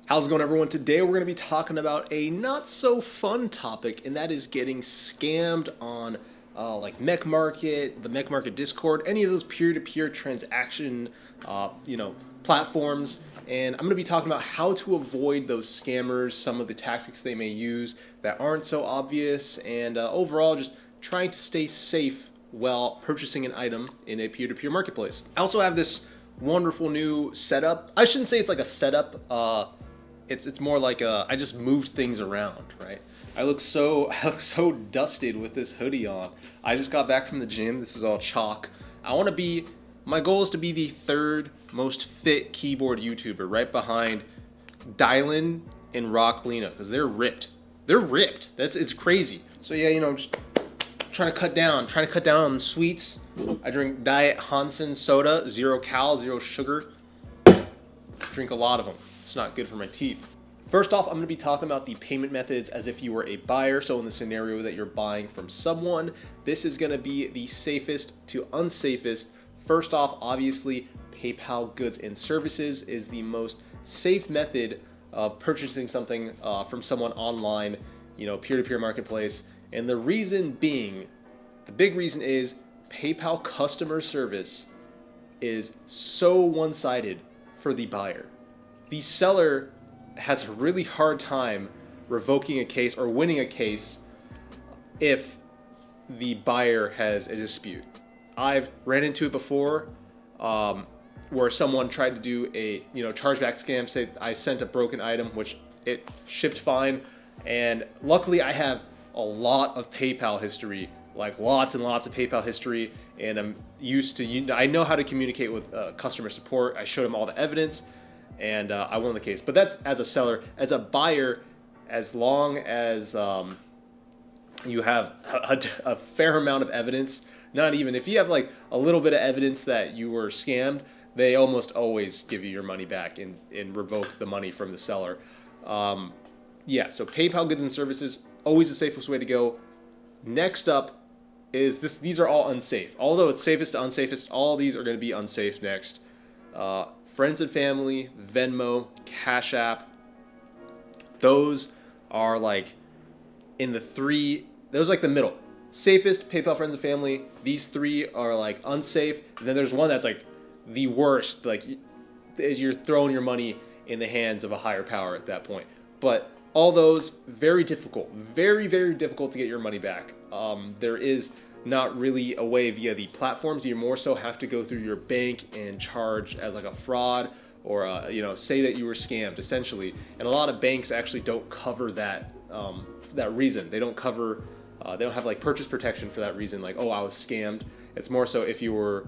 How's it going, everyone? Today we're going to be talking about a not so fun topic, and that is getting scammed on like Mechmarket, the Mechmarket Discord, any of those peer-to-peer transaction, platforms. And I'm going to be talking about how to avoid those scammers, some of the tactics they may use that aren't so obvious, and overall just trying to stay safe while purchasing an item in a peer-to-peer marketplace. I also have this wonderful new setup. I shouldn't say it's like a setup. It's more like I just moved things around, right? I look so dusted with this hoodie on. I just got back from the gym. This is all chalk. My goal is to be the third most fit keyboard YouTuber, right behind Dylan and Rock Lena, because they're ripped. It's crazy. So yeah, just trying to cut down on sweets. I drink Diet Hansen soda, 0 cal, 0 sugar. Drink a lot of them. It's not good for my teeth. First off, I'm going to be talking about the payment methods as if you were a buyer. So in the scenario that you're buying from someone, this is going to be the safest to unsafest. First off, obviously, PayPal goods and services is the most safe method of purchasing something from someone online, peer-to-peer marketplace. And the big reason is PayPal customer service is so one-sided for the buyer. The seller has a really hard time revoking a case or winning a case if the buyer has a dispute. I've ran into it before where someone tried to do a chargeback scam. Say I sent a broken item, which it shipped fine, and luckily I have a lot of PayPal history, like lots and lots of PayPal history, and I'm used to, I know how to communicate with customer support. I showed them all the evidence, and I won the case. But that's as a seller. As a buyer, as long as you have a fair amount of evidence, not even, if you have like a little bit of evidence that you were scammed, they almost always give you your money back and revoke the money from the seller. So PayPal goods and services, always the safest way to go. Next up is this. These are all unsafe. Although it's safest to unsafest, all these are going to be unsafe next. Friends and family, Venmo, Cash App. Those are like in the three. Those are like the middle. Safest, PayPal, friends and family. These three are like unsafe. And then there's one that's like the worst. Like you're throwing your money in the hands of a higher power at that point. But all those very difficult, very, very difficult to get your money back. There is not really a way via the platforms. You more so have to go through your bank and charge as like a fraud or say that you were scammed essentially. And a lot of banks actually don't cover that reason. They don't cover. They don't have like purchase protection for that reason. Like, oh, I was scammed. It's more so if you were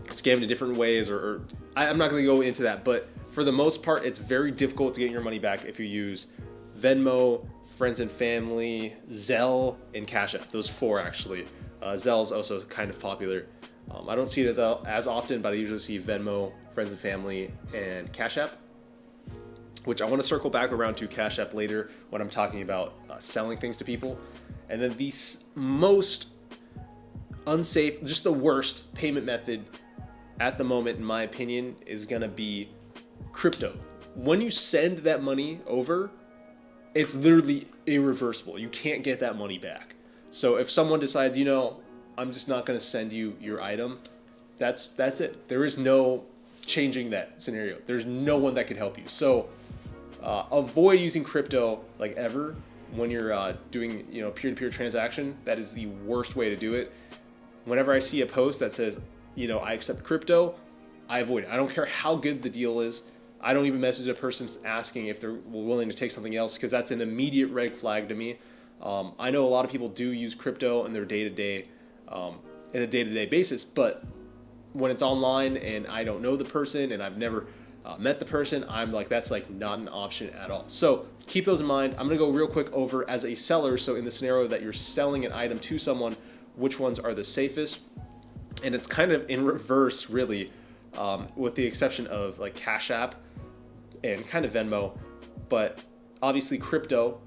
scammed in different ways, or I'm not going to go into that. But for the most part, it's very difficult to get your money back if you use Venmo, friends and family, Zelle, and Cash App. Those four actually. Zelle is also kind of popular. I don't see it as often, but I usually see Venmo, friends and family, and Cash App, which I want to circle back around to Cash App later when I'm talking about selling things to people. And then the most unsafe, just the worst payment method at the moment, in my opinion, is going to be crypto. When you send that money over, it's literally irreversible. You can't get that money back. So if someone decides, I'm just not going to send you your item, that's it. There is no changing that scenario. There's no one that can help you. So avoid using crypto like ever when you're doing peer-to-peer transaction. That is the worst way to do it. Whenever I see a post that says I accept crypto, I avoid it. I don't care how good the deal is. I don't even message a person asking if they're willing to take something else, because that's an immediate red flag to me. I know a lot of people do use crypto in their day-to-day, in a day-to-day basis, but when it's online and I don't know the person and I've never met the person, I'm like, that's like not an option at all. So keep those in mind. I'm going to go real quick over as a seller. So in the scenario that you're selling an item to someone, which ones are the safest? And it's kind of in reverse, really, with the exception of like Cash App and kind of Venmo. But obviously crypto,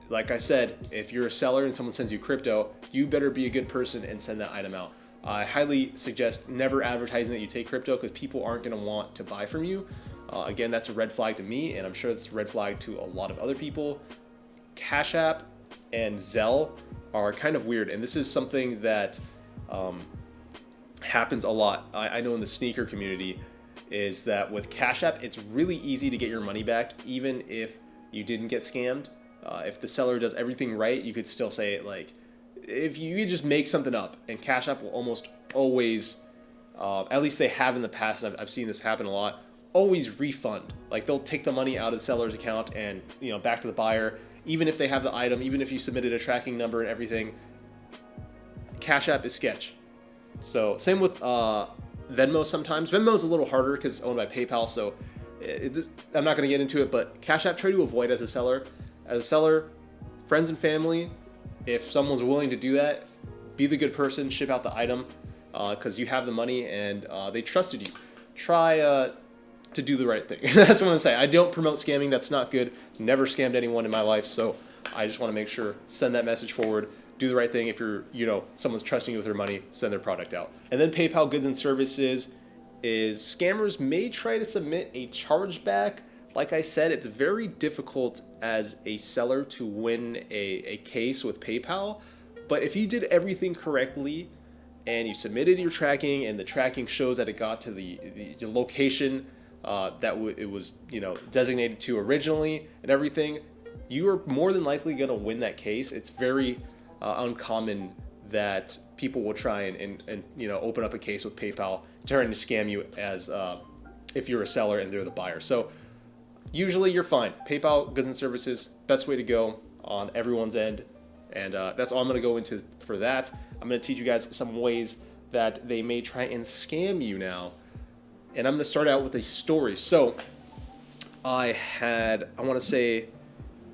like I said, if you're a seller and someone sends you crypto, you better be a good person and send that item out. I highly suggest never advertising that you take crypto, because people aren't going to want to buy from you. Again, that's a red flag to me, and I'm sure it's a red flag to a lot of other people. Cash App and Zelle are kind of weird, and this is something that happens a lot. I know in the sneaker community is that with Cash App, it's really easy to get your money back, even if you didn't get scammed. If the seller does everything right, you could still say, like, if you just make something up, and Cash App will almost always, at least they have in the past, and I've seen this happen a lot, always refund. Like, they'll take the money out of the seller's account and, back to the buyer, even if they have the item, even if you submitted a tracking number and everything. Cash App is sketch. So same with Venmo sometimes. Venmo is a little harder because it's owned by PayPal, so I'm not going to get into it, but Cash App, try to avoid as a seller. As a seller, friends and family, if someone's willing to do that, be the good person, ship out the item because you have the money and they trusted you. Try to do the right thing. That's what I'm going to say. I don't promote scamming. That's not good. Never scammed anyone in my life, so I just want to make sure, send that message forward. Do the right thing. If you're, someone's trusting you with their money, send their product out. And then PayPal goods and services is scammers may try to submit a chargeback. Like I said, it's very difficult as a seller to win a case with PayPal. But if you did everything correctly and you submitted your tracking and the tracking shows that it got to the location that it was, designated to originally and everything, you are more than likely going to win that case. It's very uncommon that people will try and open up a case with PayPal trying to scam you as if you're a seller and they're the buyer. So usually you're fine. PayPal goods and services, best way to go on everyone's end, and that's all I'm going to go into for that. I'm going to teach you guys some ways that they may try and scam you now, and I'm going to start out with a story. So I want to say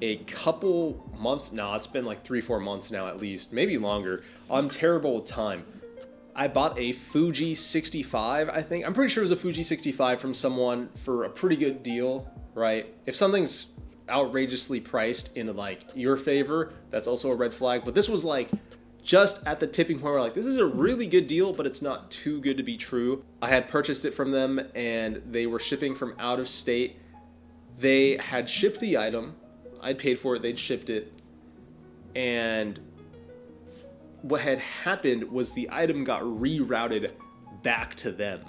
a couple months now, it's been like 3-4 months now at least, maybe longer. I'm terrible with time. I bought a Fuji 65, I think. I'm pretty sure it was a Fuji 65 from someone for a pretty good deal, right? If something's outrageously priced in like your favor, that's also a red flag. But this was like just at the tipping point where like, this is a really good deal, but it's not too good to be true. I had purchased it from them and they were shipping from out of state. They had shipped the item. I'd paid for it, they'd shipped it, and what had happened was the item got rerouted back to them.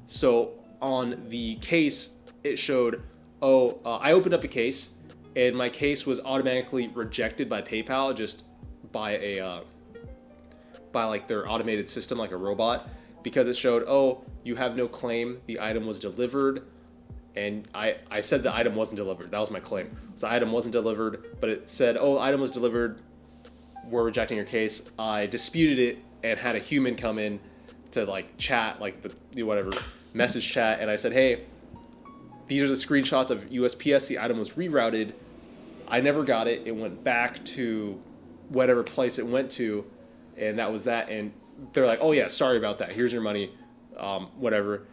So on the case, it showed, I opened up a case, and my case was automatically rejected by PayPal, just by like their automated system, like a robot, because it showed, you have no claim, the item was delivered. And I said the item wasn't delivered. That was my claim. So the item wasn't delivered, but it said, item was delivered. We're rejecting your case. I disputed it and had a human come in to like chat, like the whatever message chat. And I said, hey, these are the screenshots of USPS. The item was rerouted. I never got it. It went back to whatever place it went to. And that was that. And they're like, oh yeah, sorry about that. Here's your money, whatever.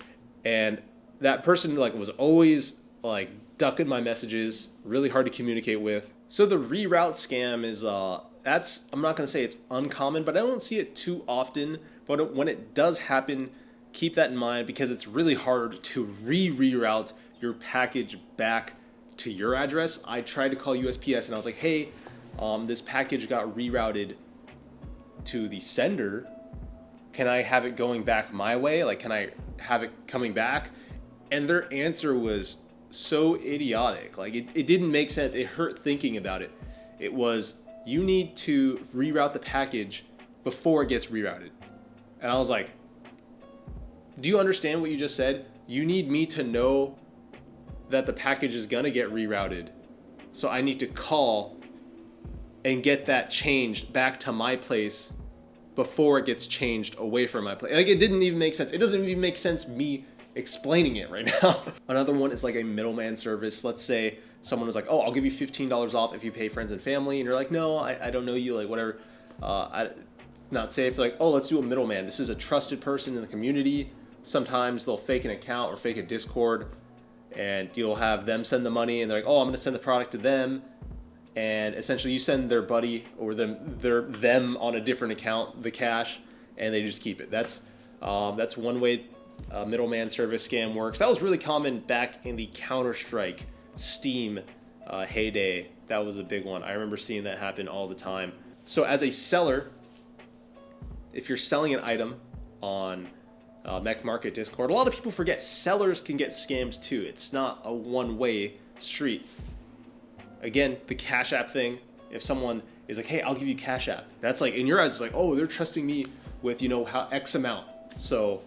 And that person like was always like ducking my messages, really hard to communicate with. So the reroute scam is I'm not gonna say it's uncommon, but I don't see it too often. But when it does happen, keep that in mind because it's really hard to reroute your package back to your address. I tried to call USPS and I was like, hey, this package got rerouted to the sender. Can I have it going back my way? Like, can I have it coming back? And their answer was so idiotic. Like, it didn't make sense. It hurt thinking about it. It was, you need to reroute the package before it gets rerouted. And I was like, do you understand what you just said? You need me to know that the package is gonna get rerouted. So I need to call and get that changed back to my place before it gets changed away from my place. Like, it didn't even make sense. It doesn't even make sense me explaining it right now. Another one is like a middleman service. Let's say someone was like, I'll give you $15 off if you pay friends and family. And you're like, no, I don't know you, like whatever. Not safe. They're like, let's do a middleman. This is a trusted person in the community. Sometimes they'll fake an account or fake a Discord and you'll have them send the money and they're like, I'm going to send the product to them. And essentially you send their buddy or them on a different account, the cash, and they just keep it. That's one way Middleman service scam works. That was really common back in the Counter-Strike Steam heyday. That was a big one. I remember seeing that happen all the time. So as a seller, if you're selling an item on Mechmarket Discord, a lot of people forget sellers can get scammed too. It's not a one-way street. Again, the Cash App thing, if someone is like, hey, I'll give you Cash App, that's like, in your eyes, it's like, oh, they're trusting me with, how X amount. So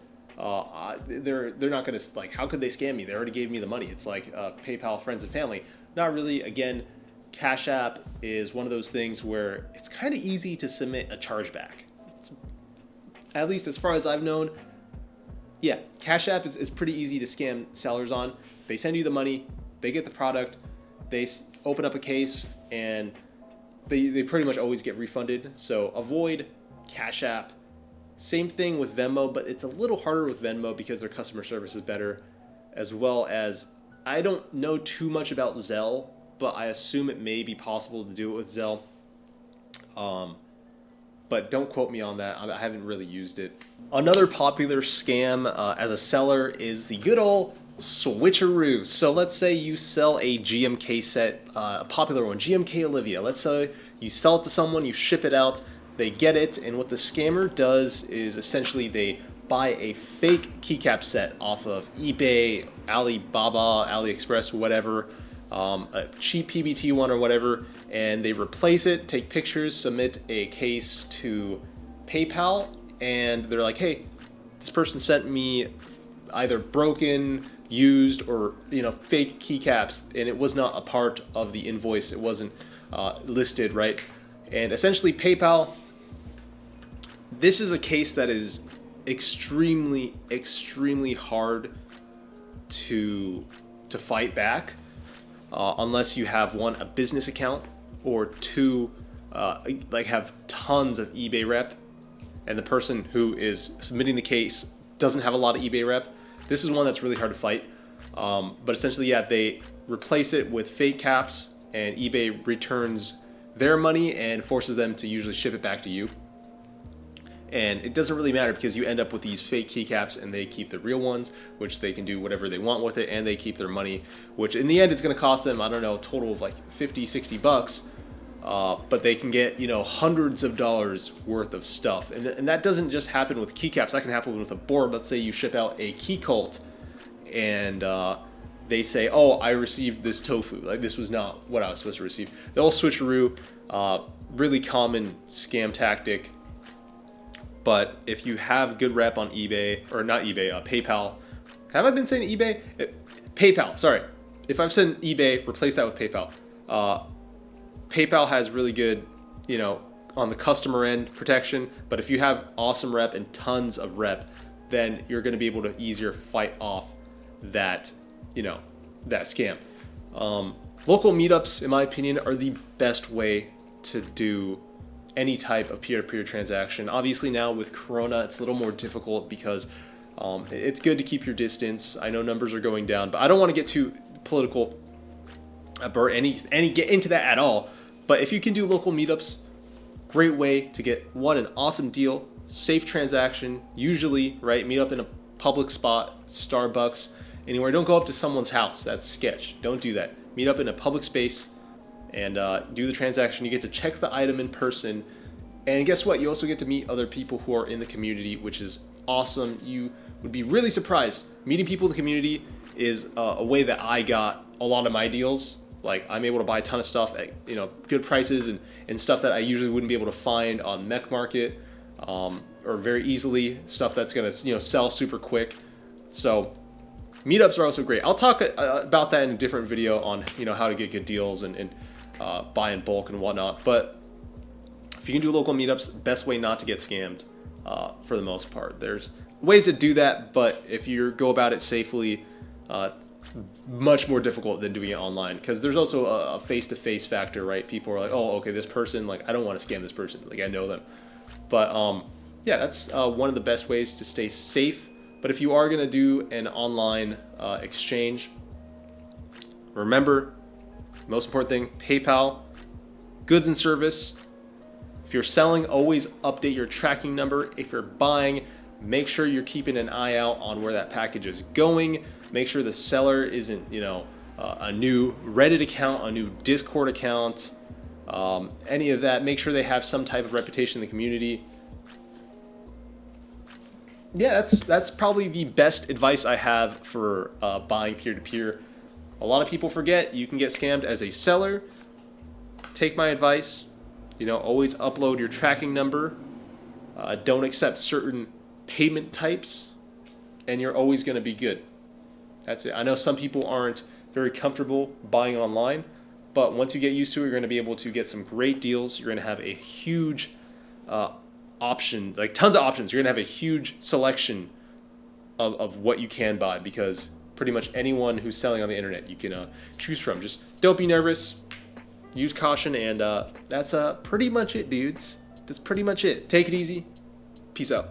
they're not going to, like, how could they scam me? They already gave me the money. It's like PayPal, friends and family. Not really. Again, Cash App is one of those things where it's kind of easy to submit a chargeback. At least as far as I've known, yeah, Cash App is pretty easy to scam sellers on. They send you the money, they get the product, they open up a case, and they pretty much always get refunded. So avoid Cash App. Same thing with Venmo, but it's a little harder with Venmo because their customer service is better, as well as, I don't know too much about Zelle, but I assume it may be possible to do it with Zelle. But don't quote me on that. I haven't really used it. Another popular scam as a seller is the good old switcheroo. So let's say you sell a GMK set, a popular one, GMK Olivia. Let's say you sell it to someone, you ship it out, they get it, and what the scammer does is essentially they buy a fake keycap set off of eBay, Alibaba, AliExpress, whatever, a cheap PBT one or whatever, and they replace it, take pictures, submit a case to PayPal, and they're like, hey, this person sent me either broken, used, or fake keycaps, and it was not a part of the invoice. It wasn't listed, right? And essentially PayPal, this is a case that is extremely hard to fight back, unless you have, one, a business account, or two, have tons of eBay rep, and the person who is submitting the case doesn't have a lot of eBay rep. This is one that's really hard to fight. But essentially, yeah, they replace it with fake caps, and eBay returns their money and forces them to usually ship it back to you. And it doesn't really matter because you end up with these fake keycaps and they keep the real ones, which they can do whatever they want with it, and they keep their money, which in the end it's going to cost them, I don't know, a total of like 50, 60 bucks. But they can get, hundreds of dollars worth of stuff. And that doesn't just happen with keycaps. That can happen with a board. Let's say you ship out a key cult and they say, oh, I received this tofu. Like, this was not what I was supposed to receive. The old switcheroo, really common scam tactic. But if you have good rep on eBay, or not eBay, PayPal. Have I been saying eBay? PayPal, sorry. If I've said eBay, replace that with PayPal. PayPal has really good, on the customer end protection. But if you have awesome rep and tons of rep, then you're going to be able to easier fight off that, that scam. Local meetups, in my opinion, are the best way to do any type of peer-to-peer transaction. Obviously now with Corona, it's a little more difficult because it's good to keep your distance. I know numbers are going down, but I don't want to get too political or get into that at all. But if you can do local meetups, great way to get, one, an awesome deal, safe transaction, usually, right? Meet up in a public spot, Starbucks, anywhere. Don't go up to someone's house. That's sketch. Don't do that. Meet up in a public space and do the transaction. You get to check the item in person. And guess what? You also get to meet other people who are in the community, which is awesome. You would be really surprised. Meeting people in the community is a way that I got a lot of my deals. Like, I'm able to buy a ton of stuff at good prices and stuff that I usually wouldn't be able to find on Mechmarket, or very easily, stuff that's gonna sell super quick. So meetups are also great. I'll talk about that in a different video on how to get good deals and buy in bulk and whatnot. But if you can do local meetups, best way not to get scammed for the most part. There's ways to do that, but if you go about it safely, much more difficult than doing it online, because there's also a face-to-face factor, right? People are like, oh, okay, this person, like, I don't want to scam this person, like, I know them. But yeah, that's one of the best ways to stay safe. But if you are going to do an online exchange, remember, most important thing, PayPal, goods and service. If you're selling, always update your tracking number. If you're buying, make sure you're keeping an eye out on where that package is going. Make sure the seller isn't, a new Reddit account, a new Discord account, any of that. Make sure they have some type of reputation in the community. Yeah, that's probably the best advice I have for buying peer-to-peer. A lot of people forget you can get scammed as a seller. Take my advice. Always upload your tracking number. Don't accept certain payment types, and you're always going to be good. That's it. I know some people aren't very comfortable buying online, but once you get used to it, you're going to be able to get some great deals. You're going to have a huge option, like tons of options. You're going to have a huge selection of what you can buy, because pretty much anyone who's selling on the internet you can choose from. Just don't be nervous. Use caution, and that's pretty much it, dudes. That's pretty much it. Take it easy. Peace out.